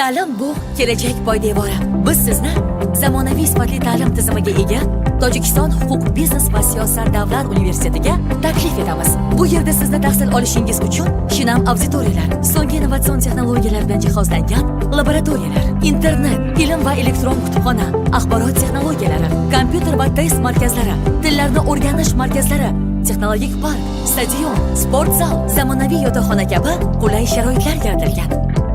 Ta'lim bu kelajak poydevori. Biz sizni zamonaviy sifatli ta'lim tizimiga ega Tojikiston huquq, biznes va siyosat davlat universitetiga taklif etamiz. Bu yerda sizni tahsil olishingiz uchun shinam auditoriyalar, so'nggi innovatsion texnologiyalar bilan jihozlangan laboratoriyalar, internet, ilm va elektron kutubxona, axborot texnologiyalari, kompyuter va test markazlari, tillarni o'rganish markazlari, texnologik park, stadion, sport zal, zamonaviy yotoqxona kabi qulay sharoitlar yaratilgan.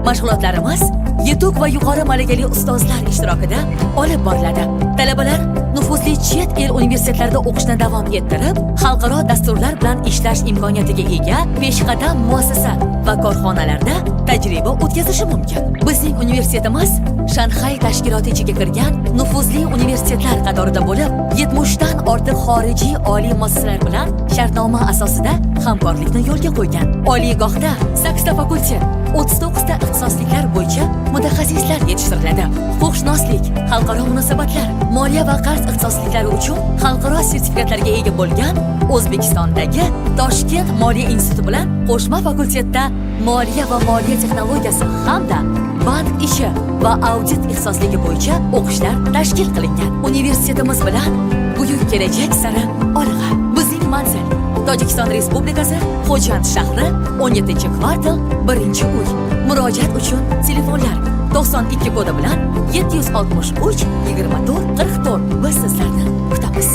Mashg'ulotlarimiz yetuk va yuqori malakali ustozlar ishtirokida olib boriladi. Talabalar nufuzli chet el universitetlarida o'qishni davom ettirib, xalqaro dasturlar bilan ishlash imkoniyatiga ega peshqadam muassasa va korxonalarda tajriba o'tkazishi mumkin. Bizning universitetimiz Shanxay tashkiloti ichiga kirgan nufuzli universitetlar qatorida bo'lib, 70 dan ortiq xorijiy oliy muassasalar bilan shartnoma asosida hamkorlikni yo'lga qo'ygan. Oliygohda 8 ta fakultet, 39 ta ixtisosliklar bo'yicha mutaxassislar yetishtiriladi. Huquqshunoslik, xalqaro munosabatlar, moliya va qarz ixtisosliklari uchun xalqaro sertifikatlarga ega bo'lgan O'zbekistondagi Toshkent Moliya instituti bilan qo'shma fakultetda moliya va moliya texnologiyasi hamda bank ishi va audit ixtisosligi bo'yicha o'qishlar tashkil qilingan. Universitetimiz bilan buyuk kelajak sari olg'a. Bizning manzil Tojikiston Respublikasi Xo'jand shahri 17-kvartal 1-uy. Murojaat uchun telefonlar 92 kodi bilan 763 24 44. Biz sizlarni kutamiz.